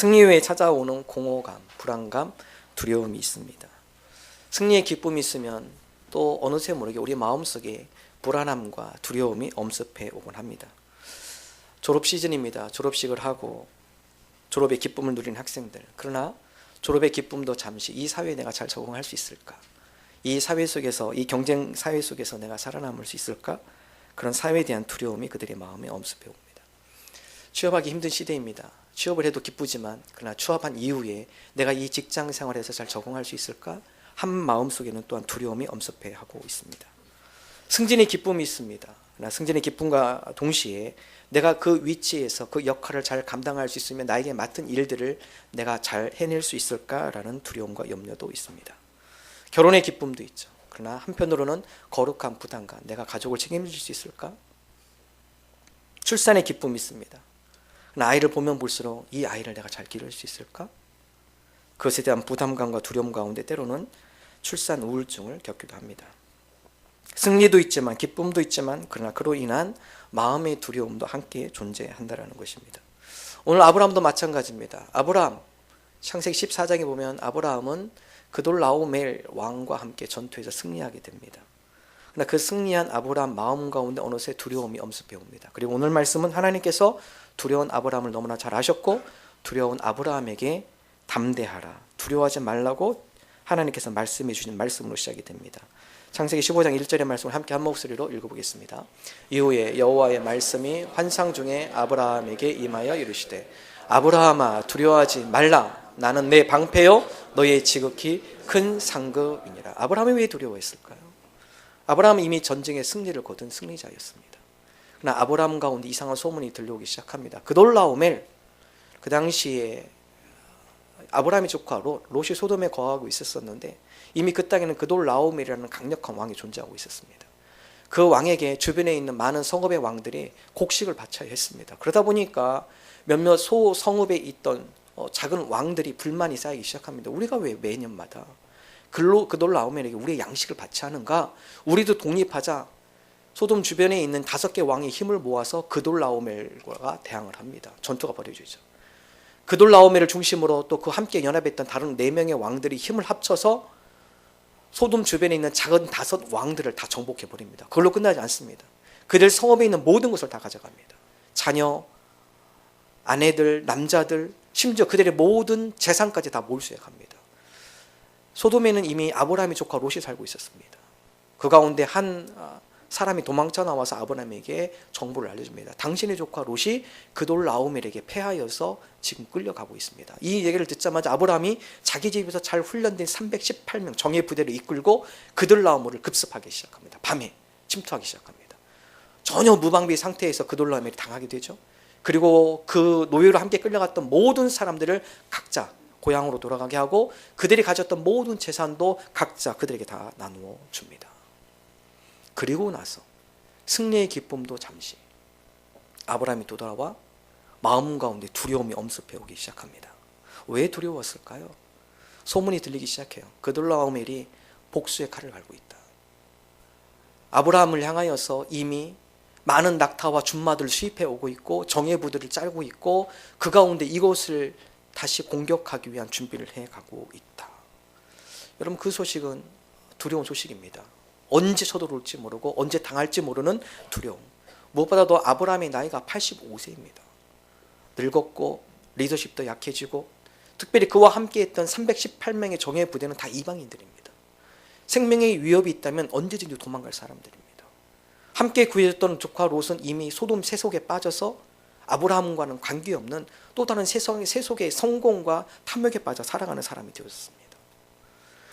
승리 후에 찾아오는 공허감, 불안감, 두려움이 있습니다. 승리의 기쁨이 있으면 또 어느새 모르게 우리 마음속에 불안함과 두려움이 엄습해 오곤 합니다. 졸업 시즌입니다. 졸업식을 하고 졸업의 기쁨을 누리는 학생들. 그러나 졸업의 기쁨도 잠시 이 사회에 내가 잘 적응할 수 있을까? 이 사회 속에서, 이 경쟁 사회 속에서 내가 살아남을 수 있을까? 그런 사회에 대한 두려움이 그들의 마음에 엄습해 옵니다. 취업하기 힘든 시대입니다. 취업을 해도 기쁘지만 그러나 취업한 이후에 내가 이 직장 생활에서 잘 적응할 수 있을까? 한 마음속에는 또한 두려움이 엄습해 하고 있습니다. 승진의 기쁨이 있습니다. 그러나 승진의 기쁨과 동시에 내가 그 위치에서 그 역할을 잘 감당할 수 있으면 나에게 맡은 일들을 내가 잘 해낼 수 있을까라는 두려움과 염려도 있습니다. 결혼의 기쁨도 있죠. 그러나 한편으로는 거룩한 부담감, 내가 가족을 책임질 수 있을까? 출산의 기쁨이 있습니다. 아이를 보면 볼수록 이 아이를 내가 잘 기를 수 있을까? 그것에 대한 부담감과 두려움 가운데 때로는 출산 우울증을 겪기도 합니다. 승리도 있지만 기쁨도 있지만 그러나 그로 인한 마음의 두려움도 함께 존재한다는 것입니다. 오늘 아브라함도 마찬가지입니다. 아브라함, 창세기 14장에 보면 아브라함은 그돌라오멜 왕과 함께 전투에서 승리하게 됩니다. 그러나 그 승리한 아브라함 마음 가운데 어느새 두려움이 엄습해 옵니다. 그리고 오늘 말씀은 하나님께서 두려운 아브라함을 너무나 잘 아셨고 두려운 아브라함에게 담대하라, 두려워하지 말라고 하나님께서 말씀해 주신 말씀으로 시작이 됩니다. 창세기 15장 1절의 말씀을 함께 한 목소리로 읽어보겠습니다. 이후에 여호와의 말씀이 환상 중에 아브라함에게 임하여 이르시되 아브라함아 두려워하지 말라, 나는 내 방패요 너의 지극히 큰 상급이니라. 아브라함이 왜 두려워했을까요? 아브라함은 이미 전쟁의 승리를 거둔 승리자였습니다. 그러나 아브라함 가운데 이상한 소문이 들려오기 시작합니다. 그돌라오멜, 그 당시에 아브라함의 조카 롯이 소돔에 거하고 있었는데 이미 그 땅에는 그돌라오멜이라는 강력한 왕이 존재하고 있었습니다. 그 왕에게 주변에 있는 많은 성읍의 왕들이 곡식을 바쳐야 했습니다. 그러다 보니까 몇몇 소성읍에 있던 작은 왕들이 불만이 쌓이기 시작합니다. 우리가 왜 매년마다 그돌라오멜에게 우리의 양식을 바쳐야 하는가? 우리도 독립하자. 소돔 주변에 있는 5개 왕의 힘을 모아서 그돌라오멜과 대항을 합니다. 전투가 벌어지죠. 그돌라오멜을 중심으로 또 그 함께 연합했던 다른 4명의 왕들이 힘을 합쳐서 소돔 주변에 있는 작은 5 왕들을 다 정복해 버립니다. 그걸로 끝나지 않습니다. 그들 성읍에 있는 모든 것을 다 가져갑니다. 자녀, 아내들, 남자들, 심지어 그들의 모든 재산까지 다 몰수해 갑니다. 소돔에는 이미 아브라함의 조카 롯이 살고 있었습니다. 그 가운데 한 사람이 도망쳐 나와서 아브라함에게 정보를 알려줍니다. 당신의 조카 롯이 그돌라오멜에게 패하여서 지금 끌려가고 있습니다. 이 얘기를 듣자마자 아브라함이 자기 집에서 잘 훈련된 318명 정예 부대를 이끌고 그돌라오멜을 급습하기 시작합니다. 밤에 침투하기 시작합니다. 전혀 무방비 상태에서 그돌라오멜이 당하게 되죠. 그리고 그 노예로 함께 끌려갔던 모든 사람들을 각자 고향으로 돌아가게 하고 그들이 가졌던 모든 재산도 각자 그들에게 다 나누어 줍니다. 그리고 나서 승리의 기쁨도 잠시 아브라함이 되돌아와 마음 가운데 두려움이 엄습해 오기 시작합니다. 왜 두려웠을까요? 소문이 들리기 시작해요. 그돌라오멜이 복수의 칼을 갈고 있다. 아브라함을 향하여서 이미 많은 낙타와 준마들을 수입해 오고 있고 정예부들을 짜고 있고 그 가운데 이곳을 다시 공격하기 위한 준비를 해가고 있다. 여러분, 그 소식은 두려운 소식입니다. 언제 쳐들어올지 모르고 언제 당할지 모르는 두려움. 무엇보다도 아브라함의 나이가 85세입니다. 늙었고 리더십도 약해지고 특별히 그와 함께했던 318명의 정예 부대는 다 이방인들입니다. 생명의 위협이 있다면 언제든지 도망갈 사람들입니다. 함께 구해졌던 조카 롯은 이미 소돔 세속에 빠져서 아브라함과는 관계없는 또 다른 세속의 성공과 탐욕에 빠져 살아가는 사람이 되었습니다.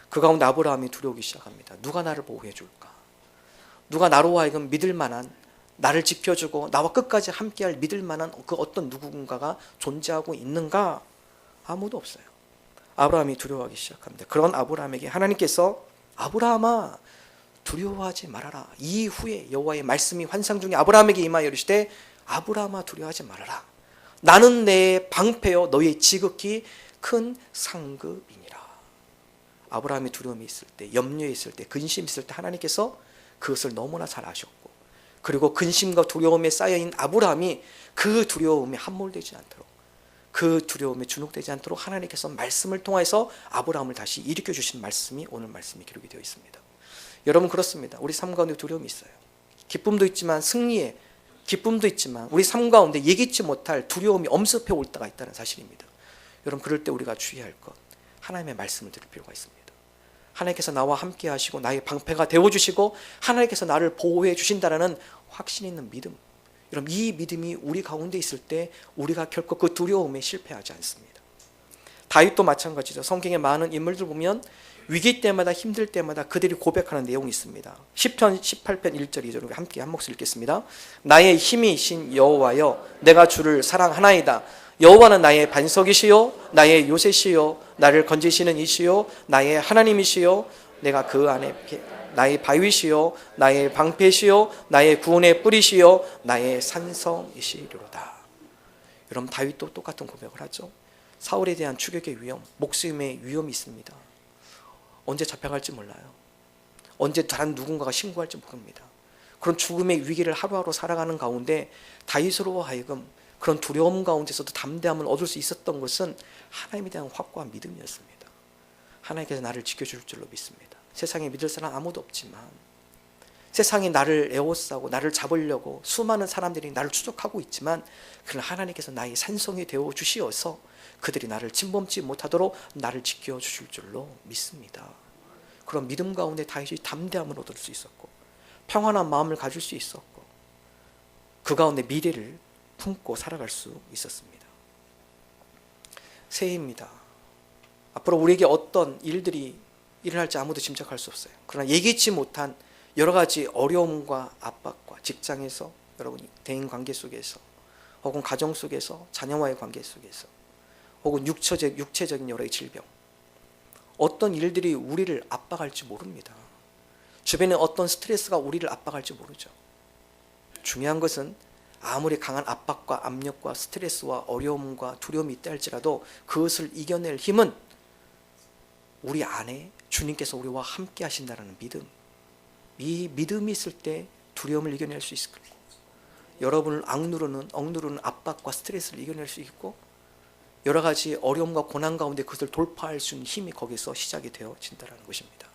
그 가운데 아브라함이 두려우기 시작합니다. 누가 나를 보호해 줄까? 누가 나로 하여금 믿을 만한, 나를 지켜주고 나와 끝까지 함께할 믿을 만한 그 어떤 누군가가 존재하고 있는가? 아무도 없어요. 아브라함이 두려워하기 시작합니다. 그런 아브라함에게 하나님께서 아브라함아 두려워하지 말아라. 이후에 여호와의 말씀이 환상 중에 아브라함에게 임하여 이르시되 아브라함아 두려워하지 말아라. 나는 내 방패요 너의 지극히 큰 상급이니라. 아브라함이 두려움이 있을 때, 염려에 있을 때, 근심이 있을 때 하나님께서 그것을 너무나 잘 아셨고 그리고 근심과 두려움에 쌓여있는 아브라함이 그 두려움에 함몰되지 않도록 그 두려움에 주눅되지 않도록 하나님께서 말씀을 통해서 아브라함을 다시 일으켜 주신 말씀이 오늘 말씀이 기록이 되어 있습니다. 여러분, 그렇습니다. 우리 삶 가운데 두려움이 있어요. 기쁨도 있지만, 승리의 기쁨도 있지만, 우리 삶 가운데 예기치 못할 두려움이 엄습해 올 때가 있다는 사실입니다. 여러분, 그럴 때 우리가 주의할 것, 하나님의 말씀을 들을 필요가 있습니다. 하나님께서 나와 함께 하시고 나의 방패가 되어주시고 하나님께서 나를 보호해 주신다는 확신 있는 믿음, 여러분, 이 믿음이 우리 가운데 있을 때 우리가 결코 그 두려움에 실패하지 않습니다. 다윗도 마찬가지죠. 성경의 많은 인물들 보면 위기 때마다, 힘들 때마다 그들이 고백하는 내용이 있습니다. 시편 18편 1절 2절 함께 한 목소리 읽겠습니다. 나의 힘이신 여호와여, 내가 주를 사랑하나이다. 여호와는 나의 반석이시요 나의 요새시요 나를 건지시는 이시요 나의 하나님이시요 내가 그 안에 나의 바위시요 나의 방패시요 나의 구원의 뿌리시요 나의 산성이시로다. 여러분, 다윗도 똑같은 고백을 하죠. 사울에 대한 추격의 위험, 목숨의 위험이 있습니다. 언제 잡혀갈지 몰라요. 언제 다른 누군가가 신고할지 모릅니다. 그런 죽음의 위기를 하루하루 살아가는 가운데 다윗으로 하여금 그런 두려움 가운데서도 담대함을 얻을 수 있었던 것은 하나님에 대한 확고한 믿음이었습니다. 하나님께서 나를 지켜줄 줄로 믿습니다. 세상에 믿을 사람 아무도 없지만, 세상이 나를 에워싸고 나를 잡으려고 수많은 사람들이 나를 추적하고 있지만, 그러나 하나님께서 나의 산성이 되어 주시어서 그들이 나를 침범치 못하도록 나를 지켜주실 줄로 믿습니다. 그런 믿음 가운데 다윗이 담대함을 얻을 수 있었고 평안한 마음을 가질 수 있었고 그 가운데 미래를 품고 살아갈 수 있었습니다. 새해입니다. 앞으로 우리에게 어떤 일들이 일어날지 아무도 짐작할 수 없어요. 그러나 예기치 못한 여러 가지 어려움과 압박과 직장에서, 여러분 대인관계 속에서, 혹은 가정 속에서, 자녀와의 관계 속에서, 혹은 육체적인 여러 질병, 어떤 일들이 우리를 압박할지 모릅니다. 주변에 어떤 스트레스가 우리를 압박할지 모르죠. 중요한 것은 아무리 강한 압박과 압력과 스트레스와 어려움과 두려움이 있다 할지라도 그것을 이겨낼 힘은 우리 안에 주님께서 우리와 함께 하신다는 믿음, 이 믿음이 있을 때 두려움을 이겨낼 수 있을 거고, 여러분을 억누르는 압박과 스트레스를 이겨낼 수 있고, 여러 가지 어려움과 고난 가운데 그것을 돌파할 수 있는 힘이 거기서 시작이 되어진다는 것입니다.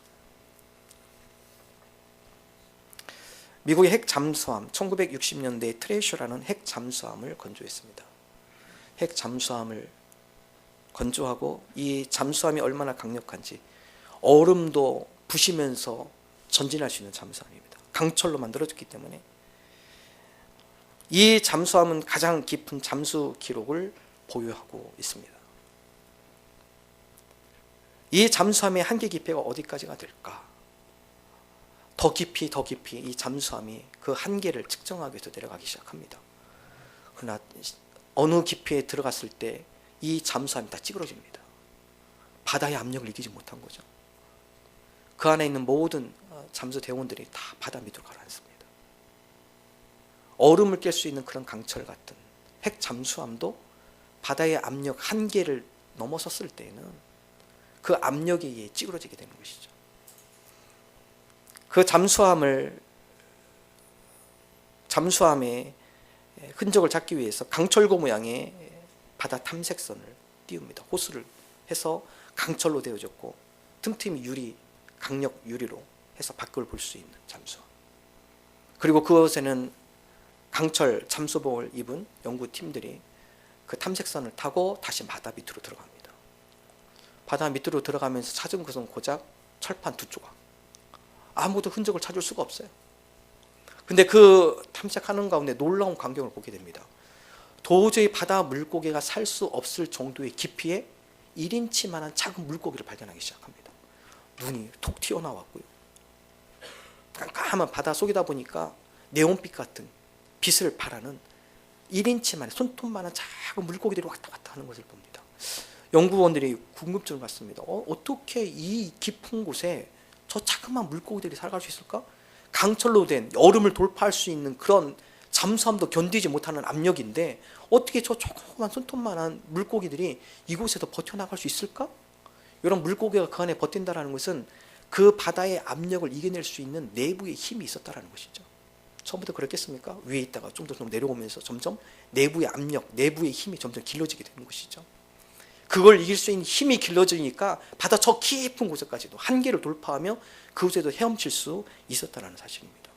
미국의 핵 잠수함, 1960년대에 트레셔라는 핵 잠수함을 건조했습니다. 핵 잠수함을 건조하고 이 잠수함이 얼마나 강력한지, 얼음도 부시면서 전진할 수 있는 잠수함입니다. 강철로 만들어졌기 때문에 이 잠수함은 가장 깊은 잠수 기록을 보유하고 있습니다. 이 잠수함의 한계 깊이가 어디까지가 될까? 더 깊이 이 잠수함이 그 한계를 측정하기 위해서 내려가기 시작합니다. 그러나 어느 깊이에 들어갔을 때 이 잠수함이 다 찌그러집니다. 바다의 압력을 이기지 못한 거죠. 그 안에 있는 모든 잠수 대원들이 다 바다 밑으로 가라앉습니다. 얼음을 깰 수 있는 그런 강철 같은 핵 잠수함도 바다의 압력 한계를 넘어섰을 때에는 그 압력에 의해 찌그러지게 되는 것이죠. 그 잠수함의 흔적을 찾기 위해서 강철고 모양의 바다 탐색선을 띄웁니다. 호수를 해서 강철로 되어졌고 틈틈이 강력 유리로 해서 밖을 볼 수 있는 잠수함. 그리고 그곳에는 강철 잠수복을 입은 연구팀들이 그 탐색선을 타고 다시 바다 밑으로 들어갑니다. 바다 밑으로 들어가면서 찾은 것은 고작 철판 2조각. 아무도 흔적을 찾을 수가 없어요. 근데 그 탐색하는 가운데 놀라운 광경을 보게 됩니다. 도저히 바다 물고기가 살 수 없을 정도의 깊이에 1인치만한 작은 물고기를 발견하기 시작합니다. 눈이 톡 튀어나왔고요. 깜깜한 바다 속이다 보니까 네온빛 같은 빛을 발하는 1인치만의 손톱만한 작은 물고기들이 왔다 갔다 하는 것을 봅니다. 연구원들이 궁금증을 갖습니다. 어떻게 이 깊은 곳에 저 자그마한 물고기들이 살아갈 수 있을까? 강철로 된 얼음을 돌파할 수 있는 그런 잠수함도 견디지 못하는 압력인데 어떻게 저 조그만 손톱만한 물고기들이 이곳에서 버텨나갈 수 있을까? 이런 물고기가 그 안에 버틴다는 것은 그 바다의 압력을 이겨낼 수 있는 내부의 힘이 있었다는 것이죠. 처음부터 그랬겠습니까? 위에 있다가 좀 더 내려오면서 점점 내부의 압력, 내부의 힘이 점점 길러지게 되는 것이죠. 그걸 이길 수 있는 힘이 길러지니까 바다 저 깊은 곳에까지도 한계를 돌파하며 그곳에도 헤엄칠 수 있었다는 사실입니다.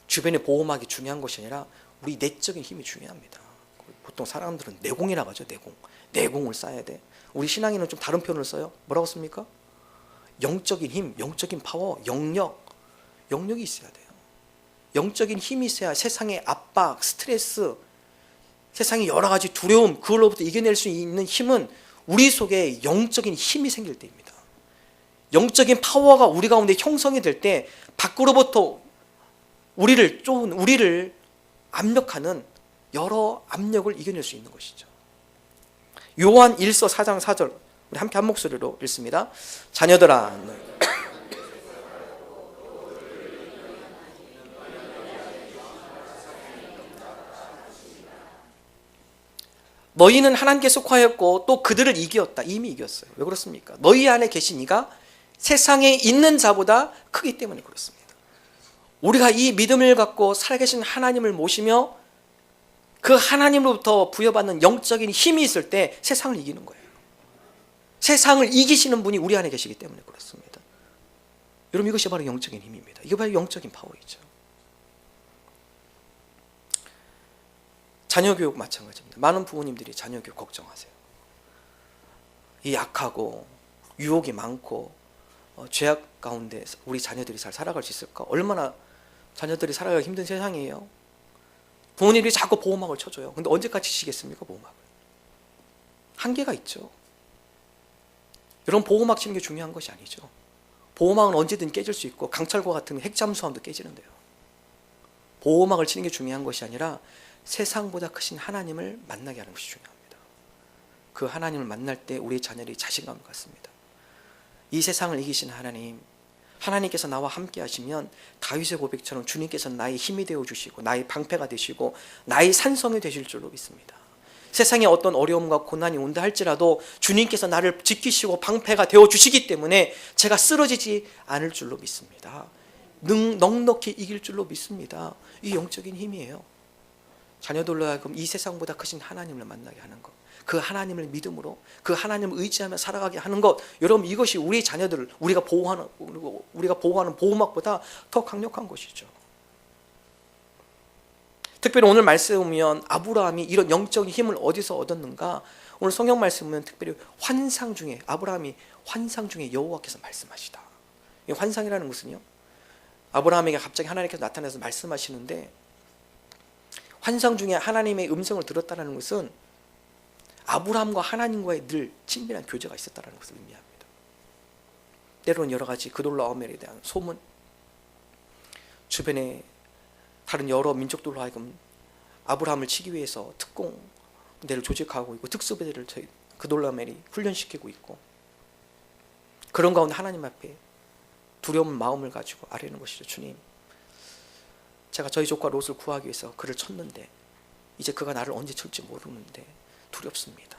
주변의 보호막이 중요한 것이 아니라 우리 내적인 힘이 중요합니다. 보통 사람들은 내공이라고 하죠. 내공을 쌓아야 돼. 우리 신앙인은 좀 다른 표현을 써요. 뭐라고 씁니까? 영적인 힘, 영적인 파워, 영역이 있어야 돼요. 영적인 힘이 있어야 세상의 압박, 스트레스, 세상의 여러 가지 두려움, 그걸로부터 이겨낼 수 있는 힘은 우리 속에 영적인 힘이 생길 때입니다. 영적인 파워가 우리 가운데 형성이 될 때 밖으로부터 우리를 압력하는 여러 압력을 이겨낼 수 있는 것이죠. 요한 1서 4장 4절 우리 함께 한 목소리로 읽습니다. 자녀들아 너희는 하나님께 속하였고 또 그들을 이겼다. 이미 이겼어요. 왜 그렇습니까? 너희 안에 계신 이가 세상에 있는 자보다 크기 때문에 그렇습니다. 우리가 이 믿음을 갖고 살아계신 하나님을 모시며 그 하나님으로부터 부여받는 영적인 힘이 있을 때 세상을 이기는 거예요. 세상을 이기시는 분이 우리 안에 계시기 때문에 그렇습니다. 여러분, 이것이 바로 영적인 힘입니다. 이게 바로 영적인 파워이죠. 자녀 교육 마찬가지입니다. 많은 부모님들이 자녀 교육 걱정하세요. 이 약하고 유혹이 많고 죄악 가운데 우리 자녀들이 잘 살아갈 수 있을까? 얼마나 자녀들이 살아가기 힘든 세상이에요. 부모님들이 자꾸 보호막을 쳐줘요. 근데 언제까지 치시겠습니까? 보호막을. 한계가 있죠. 여러분, 보호막 치는 게 중요한 것이 아니죠. 보호막은 언제든 깨질 수 있고 강철과 같은 핵잠수함도 깨지는데요. 보호막을 치는 게 중요한 것이 아니라 세상보다 크신 하나님을 만나게 하는 것이 중요합니다. 그 하나님을 만날 때 우리 자녀들이 자신감을 갖습니다. 이 세상을 이기신 하나님, 하나님께서 나와 함께 하시면 다윗의 고백처럼 주님께서 나의 힘이 되어주시고 나의 방패가 되시고 나의 산성이 되실 줄로 믿습니다. 세상에 어떤 어려움과 고난이 온다 할지라도 주님께서 나를 지키시고 방패가 되어주시기 때문에 제가 쓰러지지 않을 줄로 믿습니다. 넉넉히 이길 줄로 믿습니다. 이 영적인 힘이에요. 자녀들로 하여금 이 세상보다 크신 하나님을 만나게 하는 것, 그 하나님을 믿음으로 그 하나님을 의지하며 살아가게 하는 것, 여러분, 이것이 우리 자녀들을 우리가 보호하는 보호막보다 더 강력한 것이죠. 특별히 오늘 말씀에 보면 아브라함이 이런 영적인 힘을 어디서 얻었는가? 오늘 성경 말씀 보면 특별히 환상 중에 아브라함이 환상 중에 여호와께서 말씀하시다. 이 환상이라는 것은요, 아브라함에게 갑자기 하나님께서 나타나서 말씀하시는데 환상 중에 하나님의 음성을 들었다는 것은 아브라함과 하나님과의 늘 친밀한 교제가 있었다는 것을 의미합니다. 때로는 여러 가지 그돌라오멜에 대한 소문, 주변에 다른 여러 민족들로 하여금 아브라함을 치기 위해서 특공대를 조직하고 있고 특수부대를 그돌라오멜이 훈련시키고 있고, 그런 가운데 하나님 앞에 두려운 마음을 가지고 아뢰는 것이죠. 주님, 제가 저희 조카 롯을 구하기 위해서 그를 쳤는데 이제 그가 나를 언제 칠지 모르는데 두렵습니다.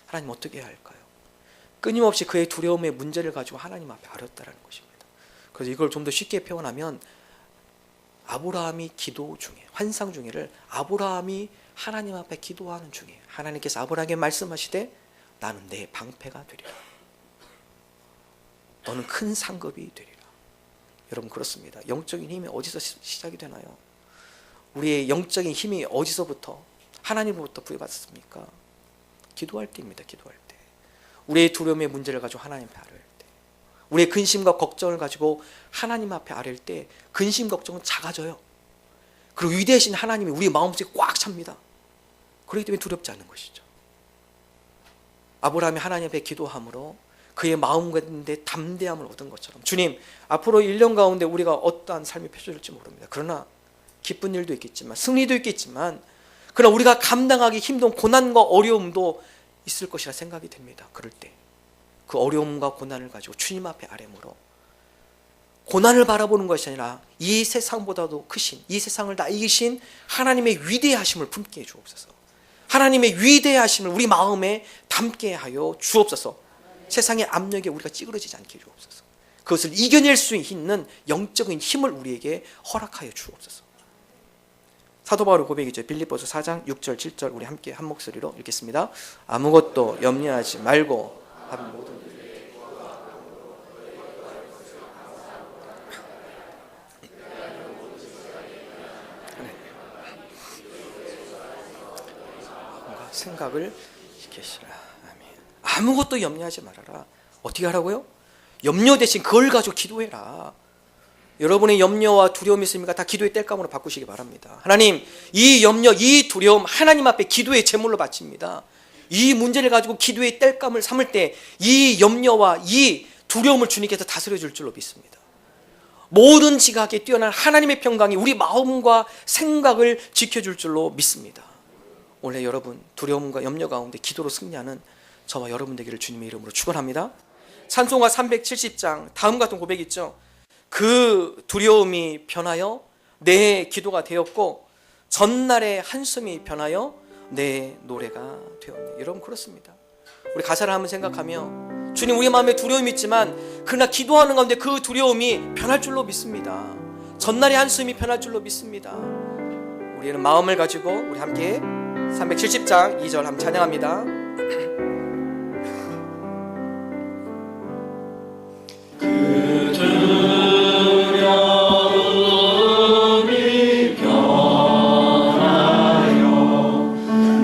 하나님, 어떻게 해야 할까요? 끊임없이 그의 두려움의 문제를 가지고 하나님 앞에 아뢰었다는 것입니다. 그래서 이걸 좀 더 쉽게 표현하면 아브라함이 기도 중에, 환상 중에를 아브라함이 하나님 앞에 기도하는 중에 하나님께서 아브라함에게 말씀하시되 나는 내 방패가 되리라. 너는 큰 상급이 되리라. 여러분, 그렇습니다. 영적인 힘이 어디서 시작이 되나요? 우리의 영적인 힘이 어디서부터 하나님으로부터 부여받습니까? 기도할 때입니다. 기도할 때. 우리의 두려움의 문제를 가지고 하나님 앞에 아뢰을 때, 우리의 근심과 걱정을 가지고 하나님 앞에 아뢰을 때 근심 걱정은 작아져요. 그리고 위대하신 하나님이 우리 마음속에 꽉 찹니다. 그렇기 때문에 두렵지 않는 것이죠. 아브라함이 하나님 앞에 기도함으로 그의 마음 가운데 담대함을 얻은 것처럼, 주님, 앞으로 1년 가운데 우리가 어떠한 삶이 펼쳐질지 모릅니다. 그러나 기쁜 일도 있겠지만 승리도 있겠지만, 그러나 우리가 감당하기 힘든 고난과 어려움도 있을 것이라 생각이 됩니다. 그럴 때 그 어려움과 고난을 가지고 주님 앞에 아뢰므로 고난을 바라보는 것이 아니라 이 세상보다도 크신, 이 세상을 다 이기신 하나님의 위대하심을 품게 해 주옵소서. 하나님의 위대하심을 우리 마음에 담게 하여 주옵소서. 세상의 압력에 우리가 찌그러지지 않게 해 주옵소서. 그것을 이겨낼 수 있는 영적인 힘을 우리에게 허락하여 주옵소서. 사도 바울의 고백이죠. 빌립보서 4장 6절 7절 우리 함께 한 목소리로 읽겠습니다. 아무것도 염려하지 말고 모든 생각을 지키시라. 아멘. 아무것도 염려하지 말아라. 어떻게 하라고요? 염려 대신 그걸 가지고 기도해라. 여러분의 염려와 두려움이 있습니까? 다 기도의 땔감으로 바꾸시기 바랍니다. 하나님, 이 염려, 이 두려움 하나님 앞에 기도의 제물로 바칩니다. 이 문제를 가지고 기도의 땔감을 삼을 때 이 염려와 이 두려움을 주님께서 다스려 줄 줄로 믿습니다. 모든 지각에 뛰어난 하나님의 평강이 우리 마음과 생각을 지켜줄 줄로 믿습니다. 원래 여러분 두려움과 염려 가운데 기도로 승리하는 저와 여러분 되기를 주님의 이름으로 축원합니다. 찬송가 370장 다음 같은 고백이 있죠. 그 두려움이 변하여 내 기도가 되었고 전날의 한숨이 변하여 내 노래가 되었네. 여러분 그렇습니다. 우리 가사를 한번 생각하며 주님, 우리 마음에 두려움이 있지만 그러나 기도하는 가운데 그 두려움이 변할 줄로 믿습니다. 전날의 한숨이 변할 줄로 믿습니다. 우리는 마음을 가지고 우리 함께 370장 2절 한번 찬양합니다. 그 두려움이 변하여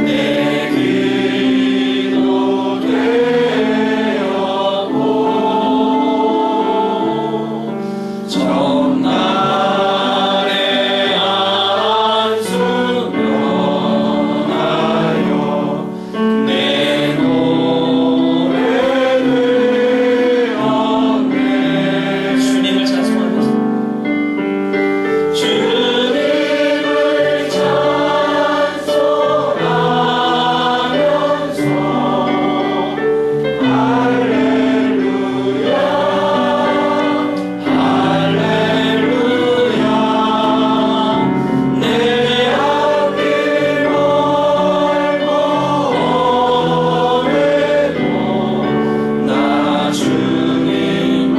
내 기도 되었고 전날의 한숨 변하여 내 노래 되었네. 주님을 찬송하면서 주님을 찬송하면서 할렐루야 할렐루야 내 앞길 멀고 오래도 나 주님만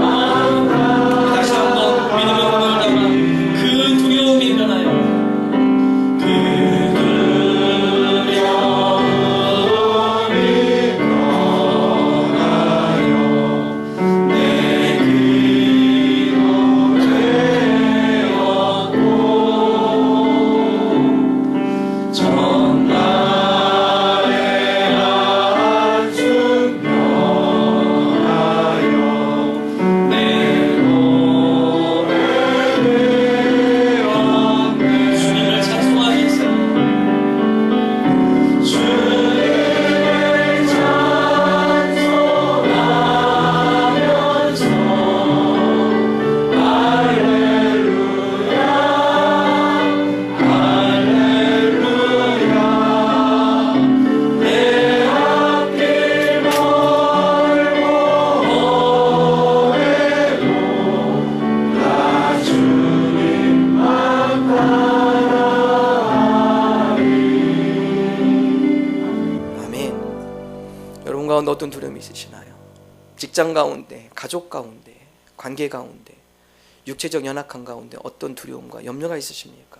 다시 한번 믿음의 고백을 담아 그 두려움이 변하여 그 두려움이 변하여 내 기도 되었고 전날의 한숨 변하여 내 노래 되었네. 주님을 찬송하면서 주님을 찬송하면서 할렐루야 할렐루야 내 앞길 멀고 오래도 나 주님만 따라하리. 아멘. 여러분 가운데 어떤 두려움이 있으시나요? 직장 가운데, 가족 가운데, 관계 가운데, 육체적 연약한 가운데 어떤 두려움과 염려가 있으십니까?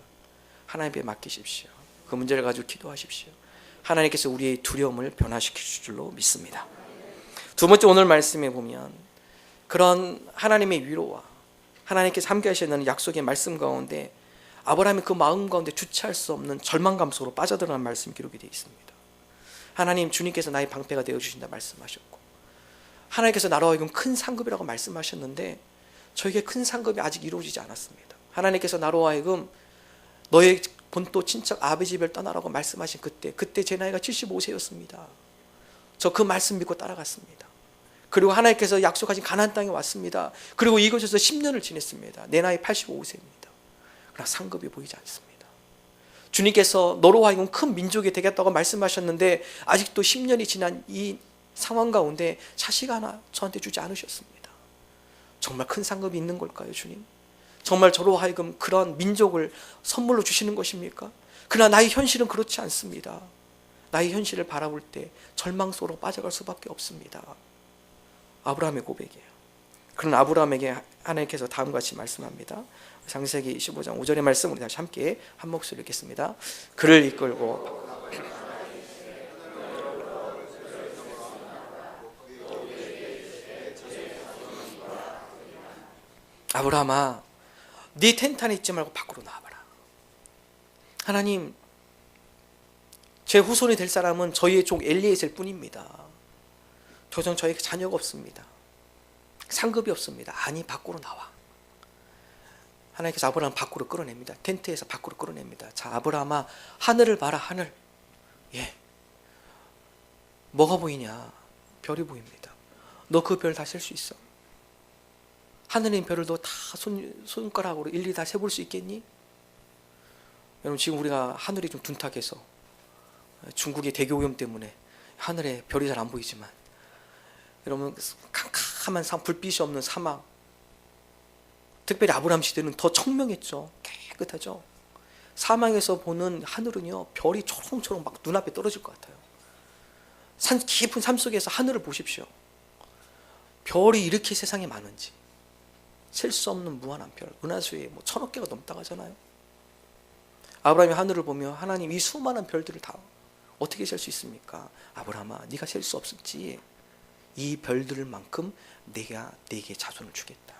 하나님께 맡기십시오. 그 문제를 가지고 기도하십시오. 하나님께서 우리의 두려움을 변화시키실 줄로 믿습니다. 두 번째, 오늘 말씀에 보면 그런 하나님의 위로와 하나님께서 함께 하시는 약속의 말씀 가운데 아브라함이 그 마음 가운데 주체할 수 없는 절망감 속으로 빠져들어간 말씀 기록이 되어 있습니다. 하나님, 주님께서 나의 방패가 되어주신다 말씀하셨고 하나님께서 나로 하여금 큰 상급이라고 말씀하셨는데 저에게 큰 상급이 아직 이루어지지 않았습니다. 하나님께서 나로 하여금 너의 본토 친척 아버지 집을 떠나라고 말씀하신 그때 제 나이가 75세였습니다. 저 그 말씀 믿고 따라갔습니다. 그리고 하나님께서 약속하신 가나안 땅에 왔습니다. 그리고 이곳에서 10년을 지냈습니다. 내 나이 85세입니다. 그러나 상급이 보이지 않습니다. 주님께서 너로 하여금 큰 민족이 되겠다고 말씀하셨는데 아직도 10년이 지난 이 상황 가운데 자식 하나 저한테 주지 않으셨습니다. 정말 큰 상급이 있는 걸까요, 주님? 정말 저로 하여금 그런 민족을 선물로 주시는 것입니까? 그러나 나의 현실은 그렇지 않습니다. 나의 현실을 바라볼 때 절망 속으로 빠져갈 수밖에 없습니다. 아브라함의 고백이에요. 그런 아브라함에게 하나님께서 다음과 같이 말씀합니다. 창세기 15장 5절의 말씀 우리 다시 함께 한 목소리 읽겠습니다. 그를 이끌고 아브라함아, 네 텐트 안에 있지 말고 밖으로 나와봐라. 하나님, 제 후손이 될 사람은 저희의 종 엘리에셀 뿐입니다. 더 이상 저에게 자녀가 없습니다. 상급이 없습니다. 아니, 밖으로 나와. 하나님께서 아브라함 밖으로 끌어냅니다. 텐트에서 밖으로 끌어냅니다. 자, 아브라함아, 하늘을 봐라. 하늘. 예. 뭐가 보이냐? 별이 보입니다. 너 그 별 다 셀 수 있어? 하늘에 있는 별을 너 다 손가락으로 일일이 다 세볼 수 있겠니? 여러분, 지금 우리가 하늘이 좀 둔탁해서 중국의 대기오염 때문에 하늘에 별이 잘 안 보이지만, 여러분, 캄캄한 불빛이 없는 사막, 특별히 아브라함 시대는 더 청명했죠. 깨끗하죠. 사막에서 보는 하늘은요, 별이 초롱초롱 막 눈앞에 떨어질 것 같아요. 깊은 삶 속에서 하늘을 보십시오. 별이 이렇게 세상에 많은지, 셀 수 없는 무한한 별, 은하수에 뭐 1000억 개가 넘다고 하잖아요. 아브라함이 하늘을 보며, 하나님, 이 수많은 별들을 다 어떻게 셀 수 있습니까? 아브라함아, 네가 셀 수 없을지 이 별들만큼 내가 네게 자손을 주겠다.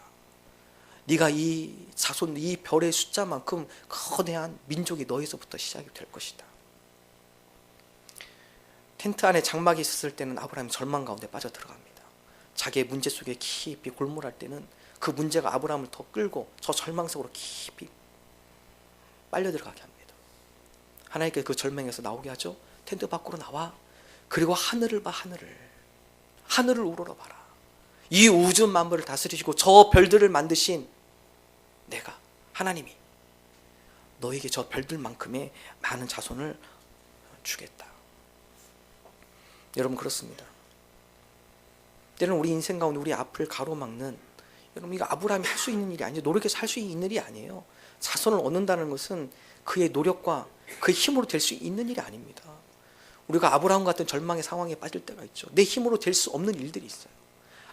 네가 이 자손, 이 별의 숫자만큼 거대한 민족이 너에서부터 시작이 될 것이다. 텐트 안에 장막이 있었을 때는 아브라함이 절망 가운데 빠져 들어갑니다. 자기의 문제 속에 깊이 골몰할 때는 그 문제가 아브라함을 더 끌고 저 절망 속으로 깊이 빨려 들어가게 합니다. 하나님께서 그 절망에서 나오게 하죠. 텐트 밖으로 나와. 그리고 하늘을 봐. 하늘을 우러러봐라. 이 우주 만물을 다스리시고 저 별들을 만드신 내가, 하나님이 너에게 저 별들만큼의 많은 자손을 주겠다. 여러분, 그렇습니다. 때로는 우리 인생 가운데 우리 앞을 가로막는, 여러분, 이거 아브라함이 할 수 있는 일이 아니에요. 노력해서 할 수 있는 일이 아니에요. 자손을 얻는다는 것은 그의 노력과 그의 힘으로 될 수 있는 일이 아닙니다. 우리가 아브라함 같은 절망의 상황에 빠질 때가 있죠. 내 힘으로 될 수 없는 일들이 있어요.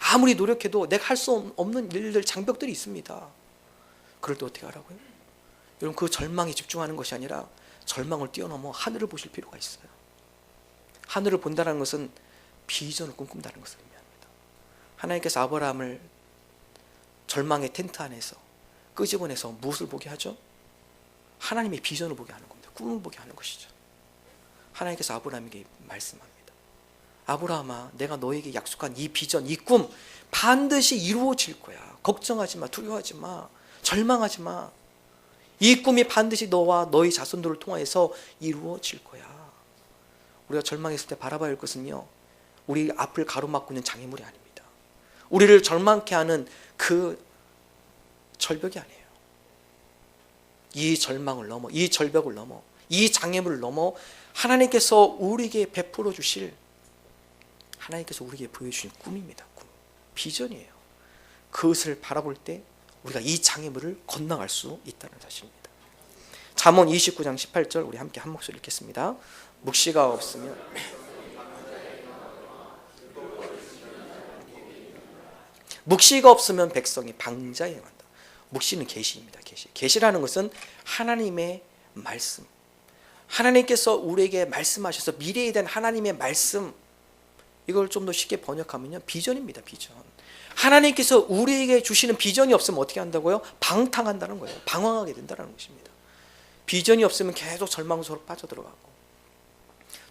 아무리 노력해도 내가 할 수 없는 일들, 장벽들이 있습니다. 그럴 때 어떻게 하라고요? 여러분, 그 절망에 집중하는 것이 아니라 절망을 뛰어넘어 하늘을 보실 필요가 있어요. 하늘을 본다는 것은 비전을 꿈꾼다는 것을 의미합니다. 하나님께서 아브라함을 절망의 텐트 안에서 끄집어내서 무엇을 보게 하죠? 하나님의 비전을 보게 하는 겁니다. 꿈을 보게 하는 것이죠. 하나님께서 아브라함에게 말씀합니다. 아브라함아, 내가 너에게 약속한 이 비전, 이 꿈 반드시 이루어질 거야. 걱정하지 마, 두려워하지 마, 절망하지 마. 이 꿈이 반드시 너와 너희 자손들을 통하여서 이루어질 거야. 우리가 절망했을 때 바라봐야 할 것은요, 우리 앞을 가로막고 있는 장애물이 아닙니다. 우리를 절망케 하는 그 절벽이 아니에요. 이 절망을 넘어, 이 절벽을 넘어, 이 장애물을 넘어 하나님께서 우리에게 베풀어 주실, 하나님께서 우리에게 보여주신 꿈입니다. 꿈, 비전이에요. 그것을 바라볼 때 우리가 이 장애물을 건너갈 수 있다는 사실입니다. 잠언 29장 18절 우리 함께 한 목소리 읽겠습니다. 묵시가 없으면 백성이 방자에 행한다. 묵시는 계시입니다. 계시라는 것은 하나님의 말씀, 하나님께서 우리에게 말씀하셔서 미래에 대한 하나님의 말씀, 이걸 좀 더 쉽게 번역하면요, 비전입니다. 비전. 하나님께서 우리에게 주시는 비전이 없으면 어떻게 한다고요? 방탕한다는 거예요. 방황하게 된다는 것입니다. 비전이 없으면 계속 절망 속으로 빠져들어가고,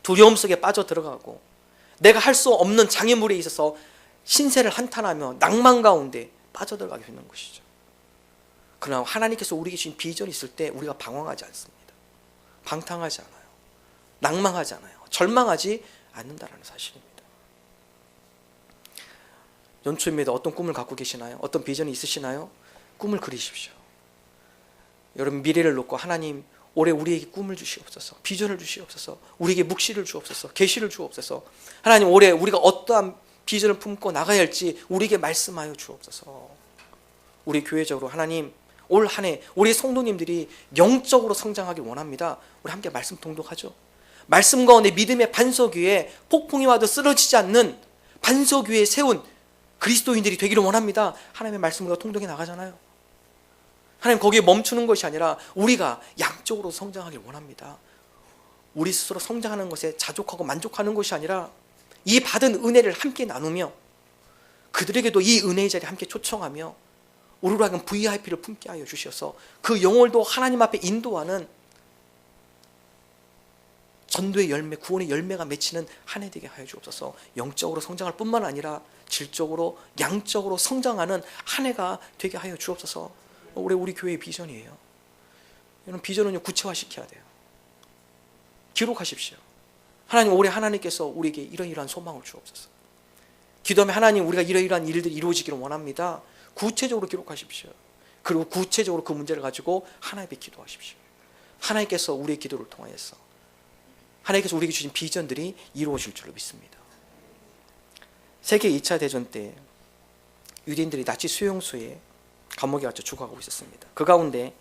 두려움 속에 빠져들어가고, 내가 할 수 없는 장애물에 있어서 신세를 한탄하며 낭만 가운데 빠져들어가게 되는 것이죠. 그러나 하나님께서 우리에게 주신 비전이 있을 때 우리가 방황하지 않습니다. 방탕하지 않아요. 낭망하지 않아요. 절망하지 않는다는 사실입니다. 연초입니다. 어떤 꿈을 갖고 계시나요? 어떤 비전이 있으시나요? 꿈을 그리십시오. 여러분, 미래를 놓고 하나님, 올해 우리에게 꿈을 주시옵소서, 비전을 주시옵소서, 우리에게 묵시를 주옵소서, 계시를 주옵소서. 하나님, 올해 우리가 어떠한 비전을 품고 나가야 할지 우리에게 말씀하여 주옵소서. 우리 교회적으로 하나님, 올 한 해 우리 성도님들이 영적으로 성장하길 원합니다. 우리 함께 말씀 통독하죠. 말씀 가운데 믿음의 반석 위에 폭풍이 와도 쓰러지지 않는 반석 위에 세운 그리스도인들이 되기를 원합니다. 하나님의 말씀으로 통독해 나가잖아요. 하나님 거기에 멈추는 것이 아니라 우리가 양적으로 성장하길 원합니다. 우리 스스로 성장하는 것에 자족하고 만족하는 것이 아니라 이 받은 은혜를 함께 나누며 그들에게도 이 은혜의 자리에 함께 초청하며 우리로 하여금 VIP를 품게 하여 주셔서 그 영혼도 하나님 앞에 인도하는 전도의 열매, 구원의 열매가 맺히는 한 해 되게 하여 주옵소서. 영적으로 성장할 뿐만 아니라 질적으로 양적으로 성장하는 한 해가 되게 하여 주옵소서. 올해 우리 교회의 비전이에요. 이런 비전은 구체화시켜야 돼요. 기록하십시오. 하나님, 올해 하나님께서 우리에게 이러이러한 소망을 주옵소서. 기도하면 하나님, 우리가 이러이러한 일들이 이루어지기를 원합니다. 구체적으로 기록하십시오. 그리고 구체적으로 그 문제를 가지고 하나님께 기도하십시오. 하나님께서 우리의 기도를 통하여서 하나님께서 우리에게 주신 비전들이 이루어질 줄로 믿습니다. 세계 2차 대전 때 유대인들이 나치 수용소에 감옥에 갇혀 죽어가고 있었습니다. 그 가운데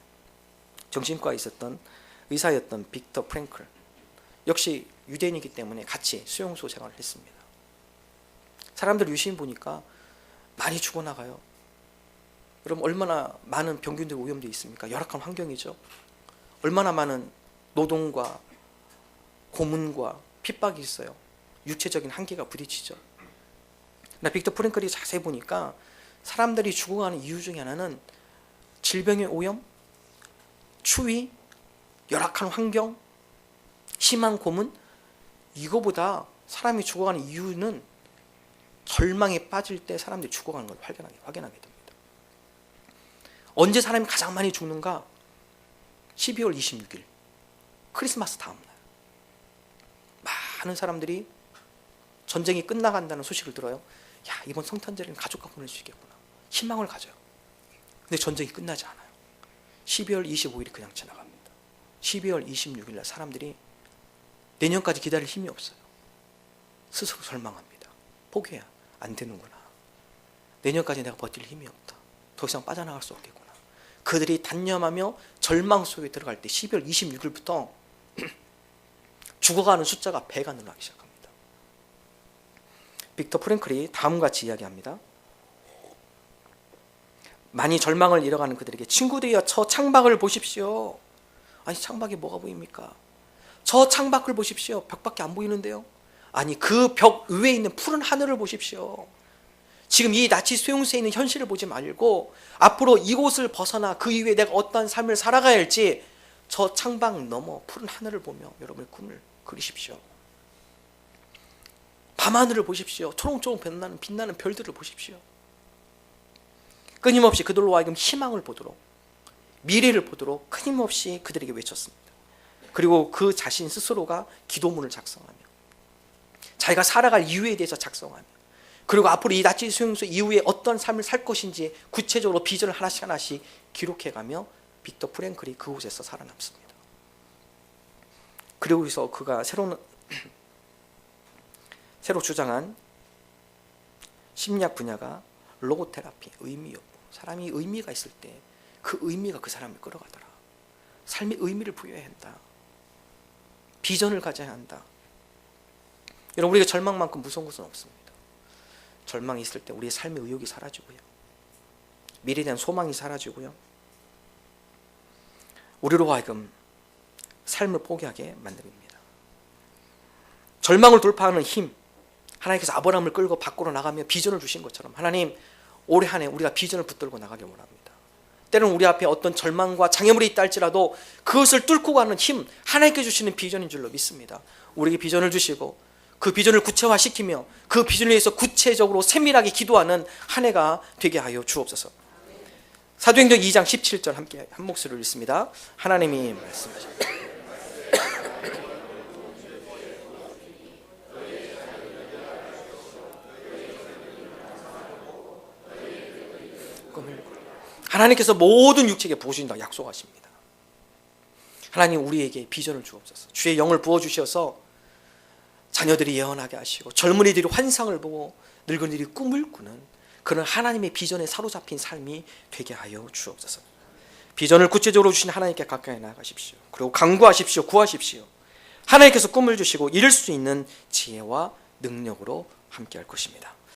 정신과에 있었던 의사였던 빅터 프랭클, 역시 유대인이기 때문에 같이 수용소 생활을 했습니다. 사람들 유시인 보니까 많이 죽어나가요. 여러분, 얼마나 많은 병균들이 오염되어 있습니까? 열악한 환경이죠. 얼마나 많은 노동과 고문과 핍박이 있어요. 육체적인 한계가 부딪히죠. 나 빅터 프랭클이 자세히 보니까 사람들이 죽어가는 이유 중에 하나는 질병의 오염, 추위, 열악한 환경, 심한 고문, 이거보다 사람이 죽어가는 이유는 절망에 빠질 때 사람들이 죽어가는 걸 확인하게 됩니다. 언제 사람이 가장 많이 죽는가? 12월 26일 크리스마스 다음날 많은 사람들이 전쟁이 끝나간다는 소식을 들어요. 야, 이번 성탄절에는 가족과 보낼 수 있겠구나, 희망을 가져요. 근데 전쟁이 끝나지 않아요. 12월 25일이 그냥 지나갑니다. 12월 26일 날 사람들이 내년까지 기다릴 힘이 없어요. 스스로 절망합니다. 포기해야 안 되는구나. 내년까지 내가 버틸 힘이 없다. 더 이상 빠져나갈 수 없겠구나. 그들이 단념하며 절망 속에 들어갈 때 12월 26일부터 죽어가는 숫자가 배가 늘어나기 시작합니다. 빅터 프랭클이 다음과 같이 이야기합니다. 많이 절망을 잃어가는 그들에게, 친구들이여 저 창밖을 보십시오. 아니, 창밖에 뭐가 보입니까? 저 창밖을 보십시오. 벽밖에 안 보이는데요. 아니, 그 벽 위에 있는 푸른 하늘을 보십시오. 지금 이 나치 수용소에 있는 현실을 보지 말고 앞으로 이곳을 벗어나 그 이후에 내가 어떠한 삶을 살아가야 할지 저 창밖 너머 푸른 하늘을 보며 여러분의 꿈을 그리십시오. 밤하늘을 보십시오. 초롱초롱 빛나는 별들을 보십시오. 끊임없이 그들로 하여금 희망을 보도록, 미래를 보도록 끊임없이 그들에게 외쳤습니다. 그리고 그 자신 스스로가 기도문을 작성하며 자기가 살아갈 이유에 대해서 작성하며, 그리고 앞으로 이 나치 수용소 이후에 어떤 삶을 살 것인지 구체적으로 비전을 하나씩 기록해가며 빅터 프랭클이 그곳에서 살아남습니다. 그리고서 그가 새로 주장한 심리학 분야가 로고테라피, 의미였고, 사람이 의미가 있을 때 그 의미가 그 사람을 끌어가더라. 삶의 의미를 부여해야 한다. 비전을 가져야 한다. 여러분, 우리가 절망만큼 무서운 것은 없습니다. 절망이 있을 때 우리의 삶의 의욕이 사라지고요, 미래에 대한 소망이 사라지고요, 우리로 하여금 삶을 포기하게 만듭니다. 절망을 돌파하는 힘, 하나님께서 아브라함을 끌고 밖으로 나가며 비전을 주신 것처럼 하나님, 올해 한 해 우리가 비전을 붙들고 나가길 원합니다. 때로는 우리 앞에 어떤 절망과 장애물이 있다 할지라도 그것을 뚫고 가는 힘, 하나님께 주시는 비전인 줄로 믿습니다. 우리에게 비전을 주시고 그 비전을 구체화시키며 그 비전을 위해서 구체적으로 세밀하게 기도하는 한 해가 되게 하여 주옵소서. 사도행전 2장 17절 함께 한 목소리로 읽습니다. 하나님이 말씀하십니다. 하나님께서 모든 육체에게 부어주신다고 약속하십니다. 하나님, 우리에게 비전을 주옵소서. 주의 영을 부어주셔서 자녀들이 예언하게 하시고 젊은이들이 환상을 보고 늙은이들이 꿈을 꾸는 그런 하나님의 비전에 사로잡힌 삶이 되게 하여 주옵소서. 비전을 구체적으로 주신 하나님께 가까이 나아가십시오. 그리고 간구하십시오. 구하십시오. 하나님께서 꿈을 주시고 이룰 수 있는 지혜와 능력으로 함께 할 것입니다.